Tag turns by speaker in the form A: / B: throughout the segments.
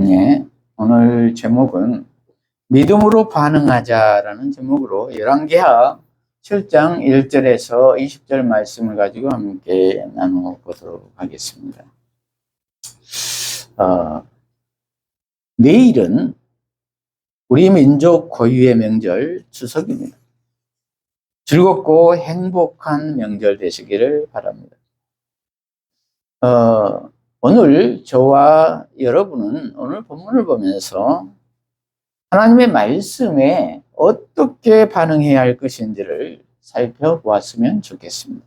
A: 네, 오늘 제목은 믿음으로 반응하자라는 제목으로 열왕기하 7장 1절에서 20절 말씀을 가지고 함께 나눠보도록 하겠습니다. 내일은 우리 민족 고유의 명절 추석입니다. 즐겁고 행복한 명절 되시기를 바랍니다. 오늘 저와 여러분은 오늘 본문을 보면서 하나님의 말씀에 어떻게 반응해야 할 것인지를 살펴보았으면 좋겠습니다.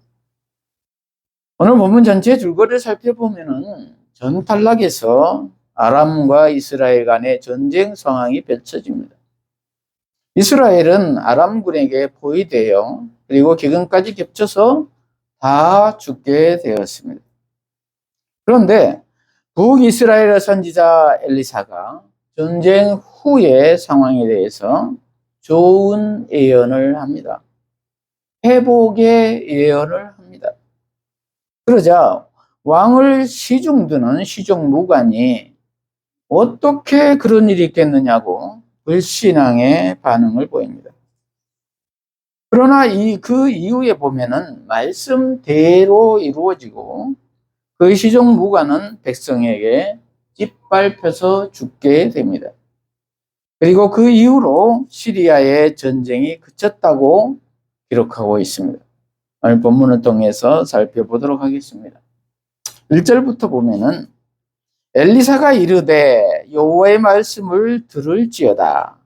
A: 오늘 본문 전체 줄거리를 살펴보면은 전탈락에서 아람과 이스라엘 간의 전쟁 상황이 펼쳐집니다. 이스라엘은 아람군에게 포위되어 그리고 기근까지 겹쳐서 다 죽게 되었습니다. 그런데 북이스라엘 선지자 엘리사가 전쟁 후의 상황에 대해서 좋은 예언을 합니다. 회복의 예언을 합니다. 그러자 왕을 시중드는 시종무관이 어떻게 그런 일이 있겠느냐고 불신앙의 반응을 보입니다. 그러나 그 이후에 보면은 말씀대로 이루어지고 그 시종무관은 백성에게 짓밟혀서 죽게 됩니다. 그리고 그 이후로 시리아의 전쟁이 그쳤다고 기록하고 있습니다. 오늘 본문을 통해서 살펴보도록 하겠습니다. 1절부터 보면은 엘리사가 이르되 여호와의 말씀을 들을지어다.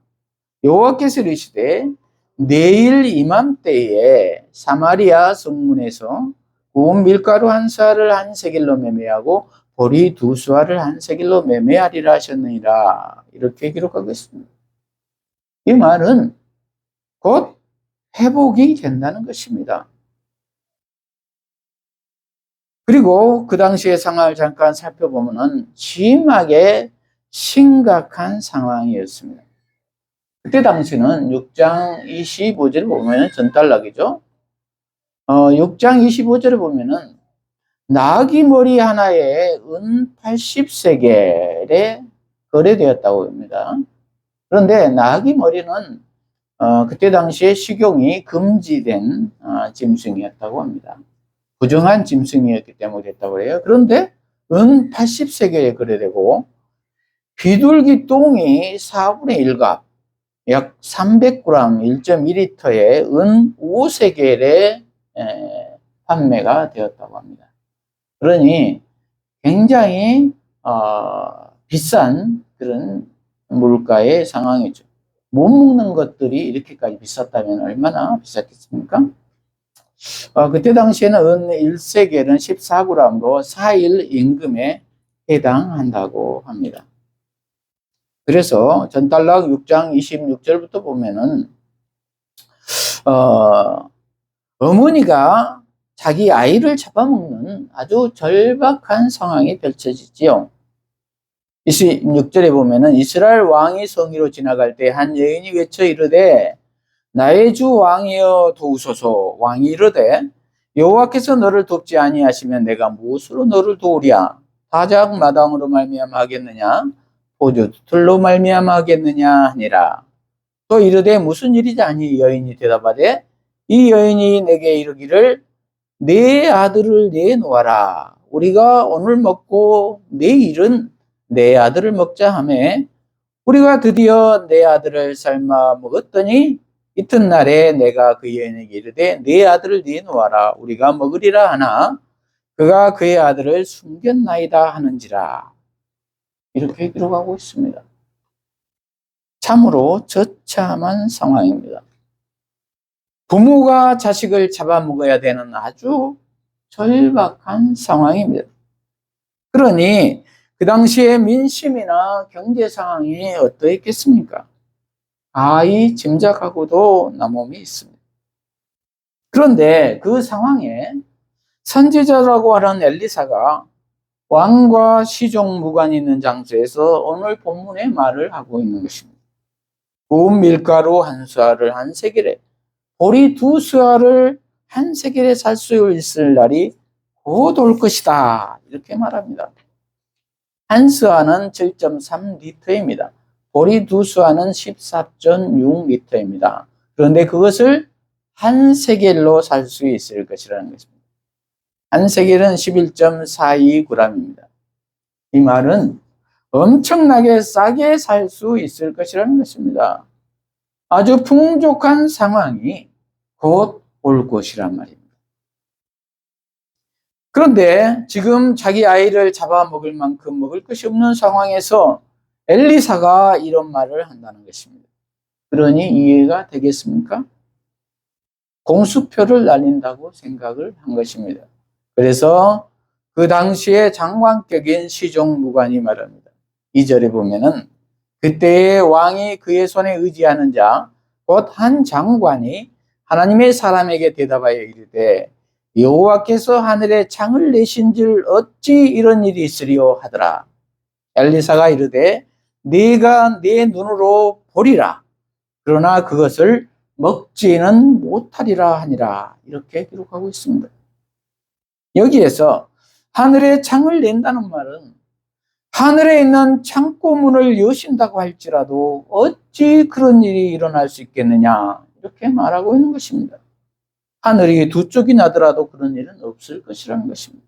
A: 여호와께서 이르시되 내일 이맘때에 사마리아 성문에서 고운 밀가루 한 쌀을 한 세겔로 매매하고 보리 두 수알을 한 세겔로 매매하리라 하셨느니라. 이렇게 기록하고 있습니다. 이 말은 곧 회복이 된다는 것입니다. 그리고 그 당시의 상황을 잠깐 살펴보면 심하게 심각한 상황이었습니다. 그때 당시는 6장 25절을 보면 전달락이죠. 6장 25절을 보면은 나귀 머리 하나에 은 80세겔에 거래되었다고 합니다. 그런데 나귀 머리는 그때 당시에 식용이 금지된 짐승이었다고 합니다. 부정한 짐승이었기 때문에 됐다고 해요. 그런데 은 80세겔에 거래되고 비둘기 똥이 4분의 1갑 약 300g 1.2리터에 은 5세겔에 판매가 되었다고 합니다. 그러니 굉장히 비싼 그런 물가의 상황이죠. 못 먹는 것들이 이렇게까지 비쌌다면 얼마나 비쌌겠습니까? 그때 당시에는 은 1세겔은 14g으로 4일 임금에 해당한다고 합니다. 그래서 전달락 6장 26절부터 보면은 어머니가 자기 아이를 잡아먹는 아주 절박한 상황이 펼쳐지지요. 26절에 보면은 이스라엘 왕이 성위로 지나갈 때 한 여인이 외쳐 이르되 나의 주 왕이여 도우소서. 왕이 이르되 여호와께서 너를 돕지 아니하시면 내가 무엇으로 너를 도우랴? 타작 마당으로 말미암아 하겠느냐? 포도틀로 말미암아 하겠느냐 하니라. 또 이르되 무슨 일이자니? 여인이 대답하되 이 여인이 내게 이르기를 내 아들을 내놓아라. 우리가 오늘 먹고 내일은 내 아들을 먹자 하매 우리가 드디어 내 아들을 삶아 먹었더니 이튿날에 내가 그 여인에게 이르되 내 아들을 내놓아라. 우리가 먹으리라 하나 그가 그의 아들을 숨겼나이다 하는지라. 이렇게 기록하고 있습니다. 참으로 처참한 상황입니다. 부모가 자식을 잡아먹어야 되는 아주 절박한 상황입니다. 그러니 그 당시에 민심이나 경제 상황이 어떠했겠습니까? 아이 짐작하고도 남음이 있습니다. 그런데 그 상황에 선지자라고 하는 엘리사가 왕과 시종무관이 있는 장소에서 오늘 본문의 말을 하고 있는 것입니다. 고운 밀가루 한 수알을 한 세겔에 보리 두 수알을 한 세겔에 살 수 있을 날이 곧 올 것이다. 이렇게 말합니다. 한 스와는 7.3리터입니다. 보리 두 스와는 14.6리터입니다. 그런데 그것을 한 세겔로 살 수 있을 것이라는 것입니다. 한 세겔은 11.42g입니다. 이 말은 엄청나게 싸게 살 수 있을 것이라는 것입니다. 아주 풍족한 상황이 곧 올 것이란 말입니다. 그런데 지금 자기 아이를 잡아먹을 만큼 먹을 것이 없는 상황에서 엘리사가 이런 말을 한다는 것입니다. 그러니 이해가 되겠습니까? 공수표를 날린다고 생각을 한 것입니다. 그래서 그 당시에 장관격인 시종무관이 말합니다. 2절에 보면은 그때의 왕이 그의 손에 의지하는 자 곧 한 장관이 하나님의 사람에게 대답하여 이르되 여호와께서 하늘에 창을 내신 줄 어찌 이런 일이 있으리요 하더라. 엘리사가 이르되 네가 네 눈으로 보리라. 그러나 그것을 먹지는 못하리라 하니라. 이렇게 기록하고 있습니다. 여기에서 하늘에 창을 낸다는 말은 하늘에 있는 창고문을 여신다고 할지라도 어찌 그런 일이 일어날 수 있겠느냐 이렇게 말하고 있는 것입니다. 하늘이 두 쪽이 나더라도 그런 일은 없을 것이라는 것입니다.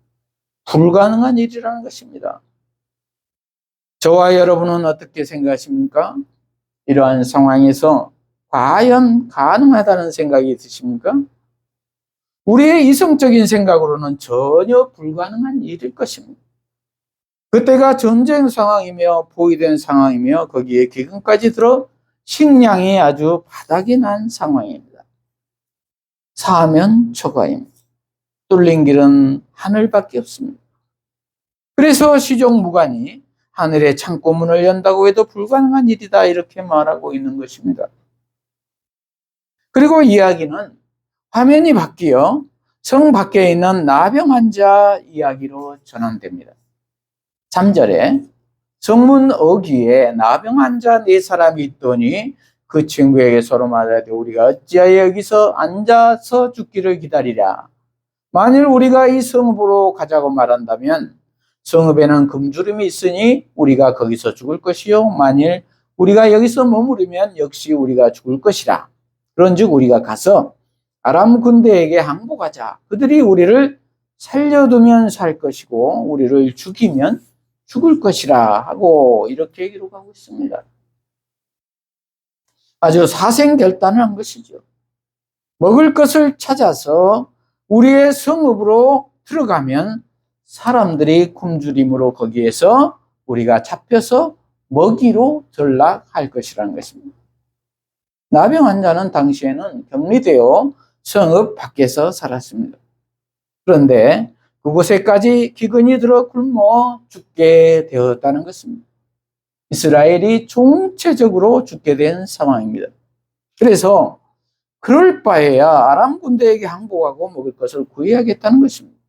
A: 불가능한 일이라는 것입니다. 저와 여러분은 어떻게 생각하십니까? 이러한 상황에서 과연 가능하다는 생각이 드십니까? 우리의 이성적인 생각으로는 전혀 불가능한 일일 것입니다. 그때가 전쟁 상황이며 포위된 상황이며 거기에 기근까지 들어 식량이 아주 바닥이 난 상황입니다. 사면초가입니다. 뚫린 길은 하늘밖에 없습니다. 그래서 시종무관이 하늘의 창고문을 연다고 해도 불가능한 일이다 이렇게 말하고 있는 것입니다. 그리고 이야기는 화면이 바뀌어 성 밖에 있는 나병 환자 이야기로 전환됩니다. 3절에 성문 어귀에 나병 환자 4사람이 있더니 그 친구에게 서로 말하되 우리가 어찌하여 여기서 앉아서 죽기를 기다리랴. 만일 우리가 이 성읍으로 가자고 말한다면 성읍에는 금주름이 있으니 우리가 거기서 죽을 것이요 만일 우리가 여기서 머무르면 역시 우리가 죽을 것이라. 그런즉 우리가 가서 아람 군대에게 항복하자. 그들이 우리를 살려두면 살 것이고 우리를 죽이면 죽을 것이라 하고 이렇게 기록하고 있습니다. 아주 사생결단을 한 것이죠. 먹을 것을 찾아서 우리의 성읍으로 들어가면 사람들이 굶주림으로 거기에서 우리가 잡혀서 먹이로 전락할 것이라는 것입니다. 나병 환자는 당시에는 격리되어 성읍 밖에서 살았습니다. 그런데 그곳에까지 기근이 들어 굶어 죽게 되었다는 것입니다. 이스라엘이 총체적으로 죽게 된 상황입니다. 그래서 그럴 바에야 아람 군대에게 항복하고 먹을 것을 구해야겠다는 것입니다.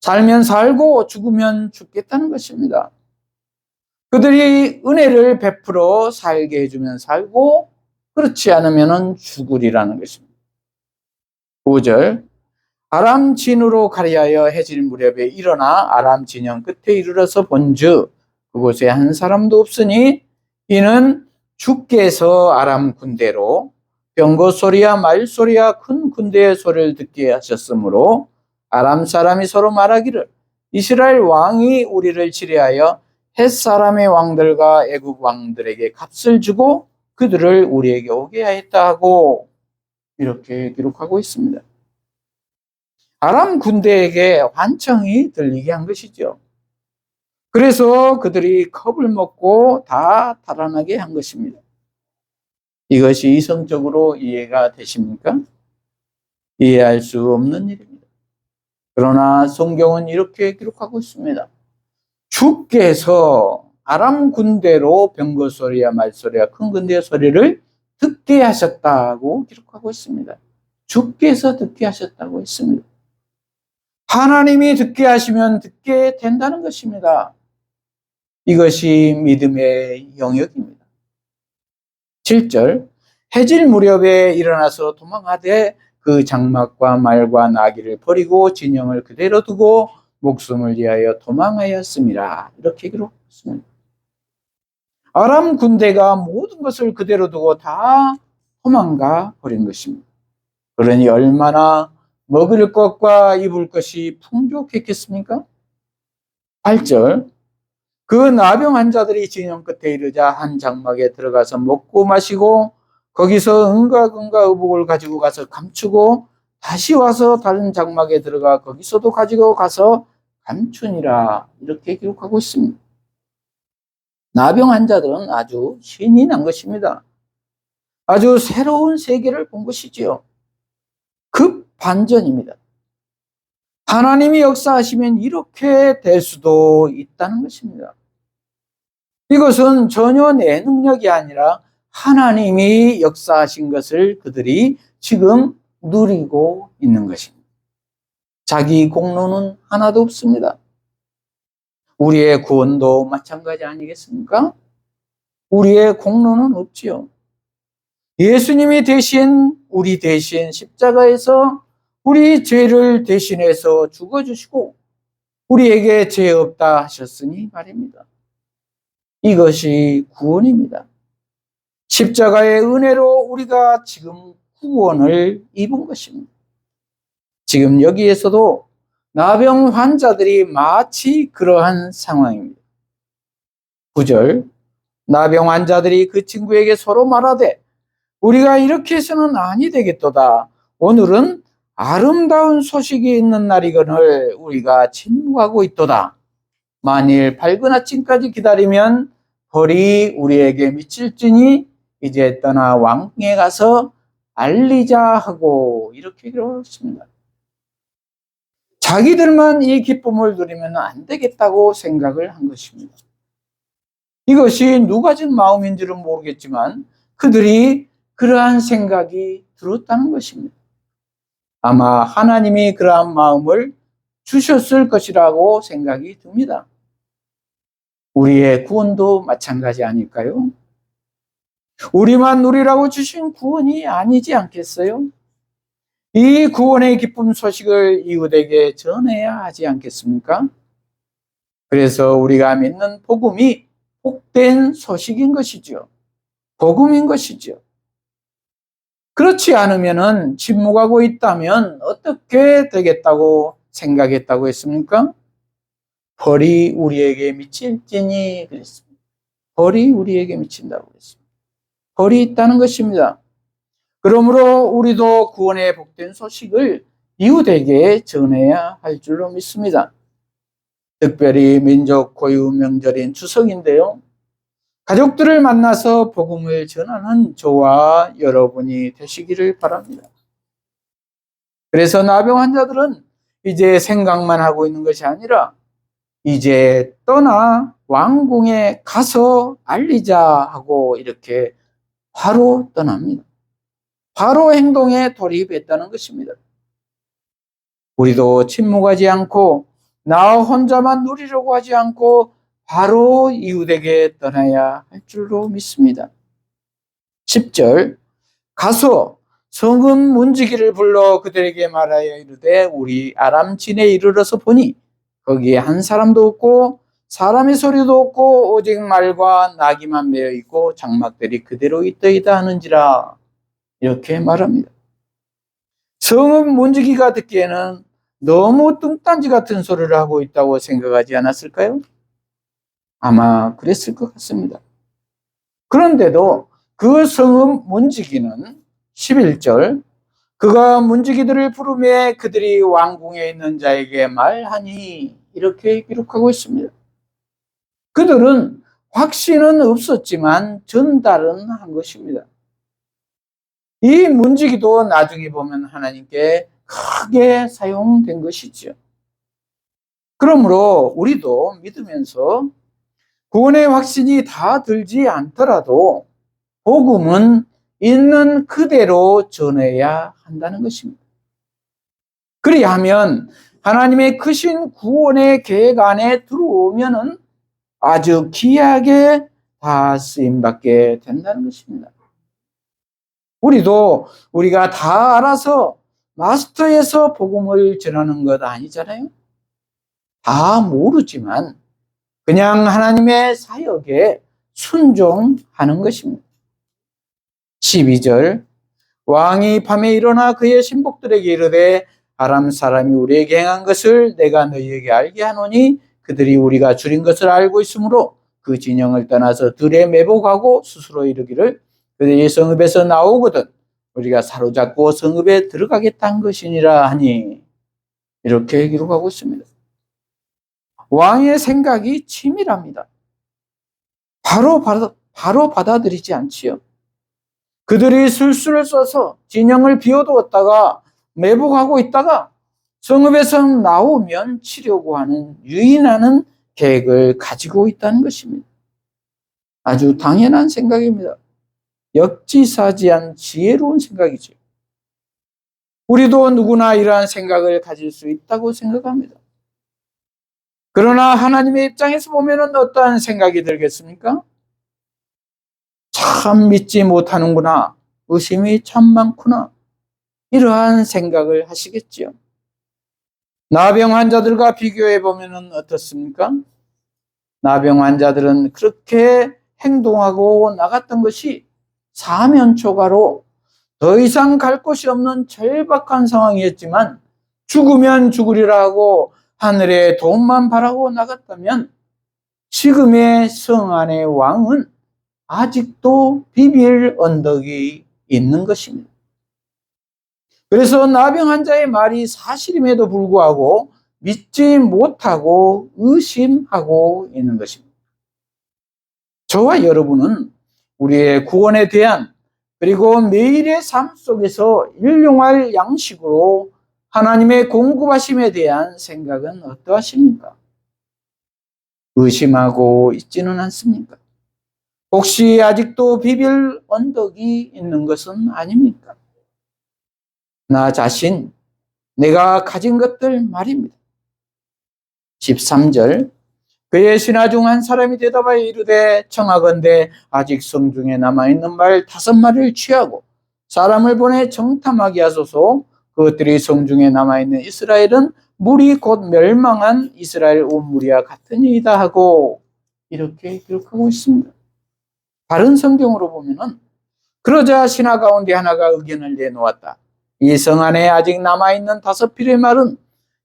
A: 살면 살고 죽으면 죽겠다는 것입니다. 그들이 은혜를 베풀어 살게 해주면 살고 그렇지 않으면 죽으리라는 것입니다. 5절 아람 진으로 가리하여 해질 무렵에 일어나 아람 진영 끝에 이르러서 본즉 그곳에 한 사람도 없으니 이는 주께서 아람 군대로 병거 소리와 말 소리와 큰 군대의 소리를 듣게 하셨으므로 아람 사람이 서로 말하기를 이스라엘 왕이 우리를 치리하여 헷 사람의 왕들과 애국 왕들에게 값을 주고 그들을 우리에게 오게 하였다 하고 이렇게 기록하고 있습니다. 아람 군대에게 환청이 들리게 한 것이죠. 그래서 그들이 겁을 먹고 다 달아나게 한 것입니다. 이것이 이성적으로 이해가 되십니까? 이해할 수 없는 일입니다. 그러나 성경은 이렇게 기록하고 있습니다. 주께서 아람 군대로 병거 소리와 말소리와 큰 군대의 소리를 듣게 하셨다고 기록하고 있습니다. 주께서 듣게 하셨다고 했습니다. 하나님이 듣게 하시면 듣게 된다는 것입니다. 이것이 믿음의 영역입니다. 7절 해질 무렵에 일어나서 도망하되 그 장막과 말과 나귀를 버리고 진영을 그대로 두고 목숨을 위하여 도망하였습니다. 이렇게 기록했습니다. 아람 군대가 모든 것을 그대로 두고 다 도망가 버린 것입니다. 그러니 얼마나 먹을 것과 입을 것이 풍족했겠습니까? 8절, 그 나병 환자들이 진영 끝에 이르자 한 장막에 들어가서 먹고 마시고 거기서 은과 금과 의복을 가지고 가서 감추고 다시 와서 다른 장막에 들어가 거기서도 가지고 가서 감추니라. 이렇게 기록하고 있습니다. 나병 환자들은 아주 신이 난 것입니다. 아주 새로운 세계를 본 것이지요. 급반전입니다. 하나님이 역사하시면 이렇게 될 수도 있다는 것입니다. 이것은 전혀 내 능력이 아니라 하나님이 역사하신 것을 그들이 지금 누리고 있는 것입니다. 자기 공로는 하나도 없습니다. 우리의 구원도 마찬가지 아니겠습니까? 우리의 공로는 없지요. 예수님이 대신, 우리 대신 십자가에서 우리 죄를 대신해서 죽어주시고 우리에게 죄 없다 하셨으니 말입니다. 이것이 구원입니다. 십자가의 은혜로 우리가 지금 구원을 입은 것입니다. 지금 여기에서도 나병 환자들이 마치 그러한 상황입니다. 9절, 나병 환자들이 그 친구에게 서로 말하되 우리가 이렇게 해서는 아니 되겠도다. 오늘은 아름다운 소식이 있는 날이거늘 우리가 침묵하고 있도다. 만일 밝은 아침까지 기다리면 벌이 우리에게 미칠지니 이제 떠나 왕궁에 가서 알리자 하고 이렇게 기록했습니다. 자기들만 이 기쁨을 누리면 안 되겠다고 생각을 한 것입니다. 이것이 누가 진 마음인지는 모르겠지만 그들이 그러한 생각이 들었다는 것입니다. 아마 하나님이 그러한 마음을 주셨을 것이라고 생각이 듭니다. 우리의 구원도 마찬가지 아닐까요? 우리만 누리라고 주신 구원이 아니지 않겠어요? 이 구원의 기쁨 소식을 이웃에게 전해야 하지 않겠습니까? 그래서 우리가 믿는 복음이 복된 소식인 것이죠. 복음인 것이죠. 그렇지 않으면 침묵하고 있다면 어떻게 되겠다고 생각했다고 했습니까? 벌이 우리에게 미칠지니 그랬습니다. 벌이 우리에게 미친다고 그랬습니다. 벌이 있다는 것입니다. 그러므로 우리도 구원의 복된 소식을 이웃에게 전해야 할 줄로 믿습니다. 특별히 민족 고유 명절인 추석인데요. 가족들을 만나서 복음을 전하는 저와 여러분이 되시기를 바랍니다. 그래서 나병 환자들은 이제 생각만 하고 있는 것이 아니라 이제 떠나 왕궁에 가서 알리자 하고 이렇게 바로 떠납니다. 바로 행동에 돌입했다는 것입니다. 우리도 침묵하지 않고 나 혼자만 누리려고 하지 않고 바로 이웃에게 떠나야 할 줄로 믿습니다. 10절, 가서 성읍 문지기를 불러 그들에게 말하여 이르되 우리 아람 진에 이르러서 보니 거기에 한 사람도 없고 사람의 소리도 없고 오직 말과 나귀만 매어 있고 장막들이 그대로 있더이다 하는지라. 이렇게 말합니다. 성읍 문지기가 듣기에는 너무 뚱딴지 같은 소리를 하고 있다고 생각하지 않았을까요? 아마 그랬을 것 같습니다. 그런데도 그 성읍 문지기는 11절, 그가 문지기들을 부르매 그들이 왕궁에 있는 자에게 말하니 이렇게 기록하고 있습니다. 그들은 확신은 없었지만 전달은 한 것입니다. 이 문지기도 나중에 보면 하나님께 크게 사용된 것이죠. 그러므로 우리도 믿으면서 구원의 확신이 다 들지 않더라도 복음은 있는 그대로 전해야 한다는 것입니다. 그리하면 하나님의 크신 구원의 계획 안에 들어오면은 아주 귀하게 다 쓰임받게 된다는 것입니다. 우리도 우리가 다 알아서 마스터해서 복음을 전하는 것 아니잖아요. 다 모르지만 그냥 하나님의 사역에 순종하는 것입니다. 12절 왕이 밤에 일어나 그의 신복들에게 이르되 아람 사람이 우리에게 행한 것을 내가 너희에게 알게 하노니 그들이 우리가 줄인 것을 알고 있으므로 그 진영을 떠나서 들에 매복하고 스스로 이르기를 그들이 성읍에서 나오거든 우리가 사로잡고 성읍에 들어가겠다는 것이니라 하니 이렇게 기록하고 있습니다. 왕의 생각이 치밀합니다. 바로 받아들이지 않지요. 그들이 술수를 써서 진영을 비워두었다가 매복하고 있다가 성읍에서 나오면 치려고 하는 유인하는 계획을 가지고 있다는 것입니다. 아주 당연한 생각입니다. 역지사지한 지혜로운 생각이죠. 우리도 누구나 이러한 생각을 가질 수 있다고 생각합니다. 그러나 하나님의 입장에서 보면 어떠한 생각이 들겠습니까? 참 믿지 못하는구나. 의심이 참 많구나. 이러한 생각을 하시겠지요. 나병 환자들과 비교해 보면 어떻습니까? 나병 환자들은 그렇게 행동하고 나갔던 것이 사면초가로 더 이상 갈 곳이 없는 절박한 상황이었지만 죽으면 죽으리라 하고 하늘의 도움만 바라고 나갔다면 지금의 성 안의 왕은 아직도 비빌 언덕이 있는 것입니다. 그래서 나병 환자의 말이 사실임에도 불구하고 믿지 못하고 의심하고 있는 것입니다. 저와 여러분은 우리의 구원에 대한 그리고 매일의 삶 속에서 일용할 양식으로 하나님의 공급하심에 대한 생각은 어떠하십니까? 의심하고 있지는 않습니까? 혹시 아직도 비빌 언덕이 있는 것은 아닙니까? 나 자신, 내가 가진 것들 말입니다. 13절 그의 신하 중 한 사람이 대답하여 이르되 청하건대 아직 성중에 남아있는 말 5마리를 취하고 사람을 보내 정탐하게 하소서. 그것들이 성중에 남아있는 이스라엘은 물이 곧 멸망한 이스라엘 온 무리와 같으니이다 하고 이렇게 기록하고 있습니다. 다른 성경으로 보면은 그러자 신하 가운데 하나가 의견을 내놓았다. 이 성 안에 아직 남아있는 5필의 말은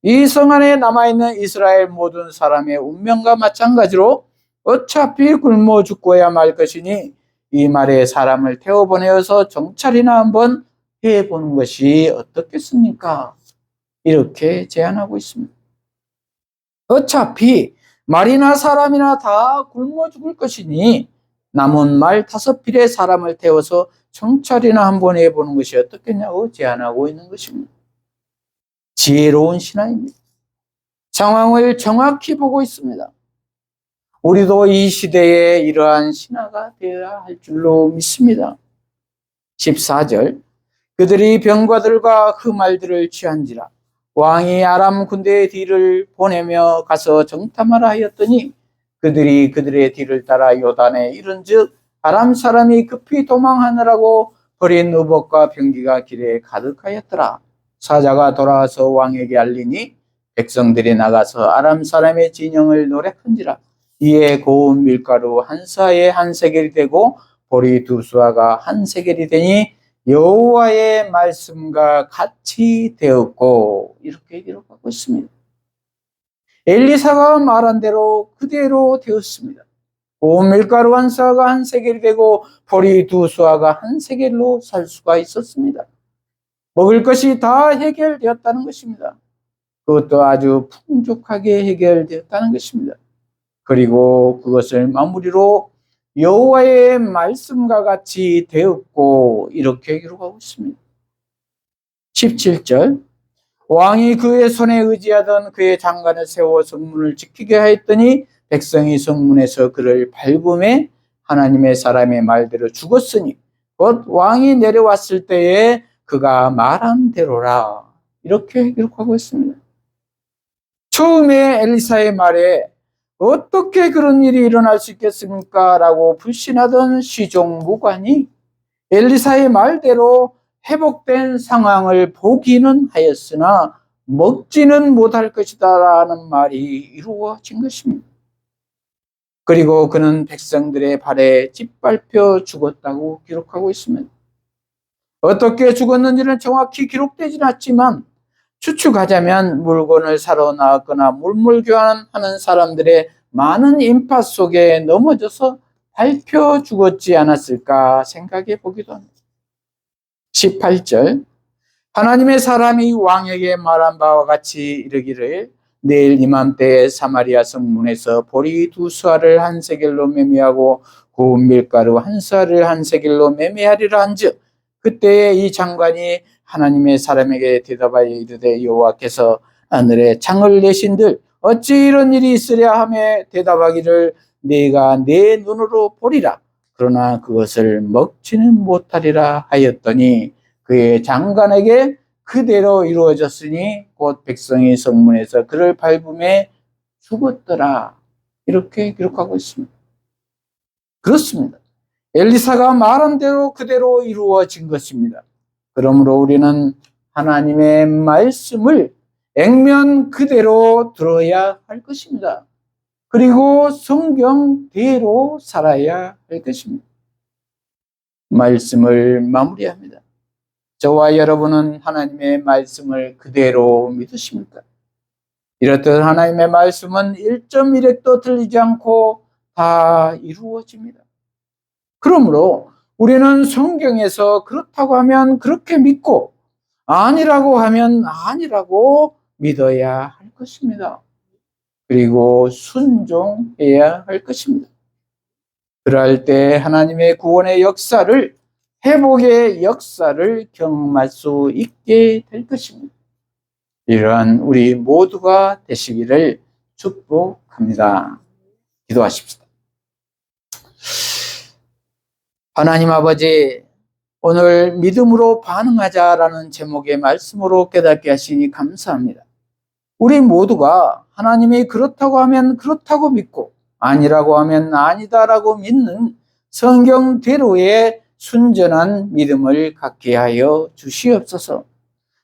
A: 이 성 안에 남아있는 이스라엘 모든 사람의 운명과 마찬가지로 어차피 굶어 죽고야 말 것이니 이 말에 사람을 태워보내어서 정찰이나 한번 해보는 것이 어떻겠습니까? 이렇게 제안하고 있습니다. 어차피 말이나 사람이나 다 굶어 죽을 것이니 남은 말 5필의 사람을 태워서 정찰이나 한번 해보는 것이 어떻겠냐고 제안하고 있는 것입니다. 지혜로운 신하입니다. 상황을 정확히 보고 있습니다. 우리도 이 시대에 이러한 신하가 되어야 할 줄로 믿습니다. 14절 그들이 병과들과 그 말들을 취한지라 왕이 아람 군대의 뒤를 보내며 가서 정탐하라 하였더니 그들이 그들의 뒤를 따라 요단에 이른즉 아람 사람이 급히 도망하느라고 버린 의복과 병기가 길에 가득하였더라. 사자가 돌아와서 왕에게 알리니 백성들이 나가서 아람 사람의 진영을 노략한지라. 이에 고운 밀가루 한 사에 한 세겔이 되고 보리 2수아가 한 세겔이 되니 여호와의 말씀과 같이 되었고 이렇게 기록하고 있습니다. 엘리사가 말한 대로 그대로 되었습니다. 고운 밀가루 한 사가 한 세겔이 되고 보리 2수아가 한 세겔로 살 수가 있었습니다. 먹을 것이 다 해결되었다는 것입니다. 그것도 아주 풍족하게 해결되었다는 것입니다. 그리고 그것을 마무리로 여호와의 말씀과 같이 되었고 이렇게 기록하고 있습니다. 17절 왕이 그의 손에 의지하던 그의 장관을 세워 성문을 지키게 하였더니 백성이 성문에서 그를 밟음에 하나님의 사람의 말대로 죽었으니 곧 왕이 내려왔을 때에 그가 말한 대로라. 이렇게 기록하고 있습니다. 처음에 엘리사의 말에 어떻게 그런 일이 일어날 수 있겠습니까? 라고 불신하던 시종무관이 엘리사의 말대로 회복된 상황을 보기는 하였으나 먹지는 못할 것이다라는 말이 이루어진 것입니다. 그리고 그는 백성들의 발에 짓밟혀 죽었다고 기록하고 있습니다. 어떻게 죽었는지는 정확히 기록되진 않지만 추측하자면 물건을 사러 나왔거나 물물 교환하는 사람들의 많은 인파 속에 넘어져서 밟혀 죽었지 않았을까 생각해 보기도 합니다. 18절 하나님의 사람이 왕에게 말한 바와 같이 이르기를 내일 이맘때에 사마리아 성문에서 보리 2수알을 한 세겔로 매매하고 고운 밀가루 1수알을 한 세겔로 매매하리라 한즉 그때에 이 장관이 하나님의 사람에게 대답하여 이르되 여호와께서 하늘에 창을 내신들 어찌 이런 일이 있으랴 하며 대답하기를 네가 내 눈으로 보리라 그러나 그것을 먹지는 못하리라 하였더니 그의 장관에게 그대로 이루어졌으니 곧 백성이 성문에서 그를 밟음에 죽었더라. 이렇게 기록하고 있습니다. 그렇습니다. 엘리사가 말한 대로 그대로 이루어진 것입니다. 그러므로 우리는 하나님의 말씀을 액면 그대로 들어야 할 것입니다. 그리고 성경대로 살아야 할 것입니다. 말씀을 마무리합니다. 저와 여러분은 하나님의 말씀을 그대로 믿으십니까? 이렇듯 하나님의 말씀은 1.1획도 틀리지 않고 다 이루어집니다. 그러므로 우리는 성경에서 그렇다고 하면 그렇게 믿고 아니라고 하면 아니라고 믿어야 할 것입니다. 그리고 순종해야 할 것입니다. 그럴 때 하나님의 구원의 역사를 회복의 역사를 경험할 수 있게 될 것입니다. 이러한 우리 모두가 되시기를 축복합니다. 기도하십시다. 하나님 아버지, 오늘 믿음으로 반응하자라는 제목의 말씀으로 깨닫게 하시니 감사합니다. 우리 모두가 하나님이 그렇다고 하면 그렇다고 믿고 아니라고 하면 아니다라고 믿는 성경대로의 순전한 믿음을 갖게 하여 주시옵소서.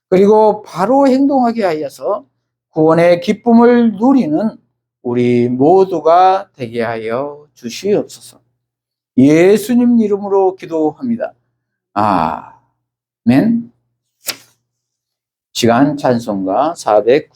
A: 그리고 바로 행동하게 하여서 구원의 기쁨을 누리는 우리 모두가 되게 하여 주시옵소서. 예수님 이름으로 기도합니다. 아멘. 시간 찬송가 490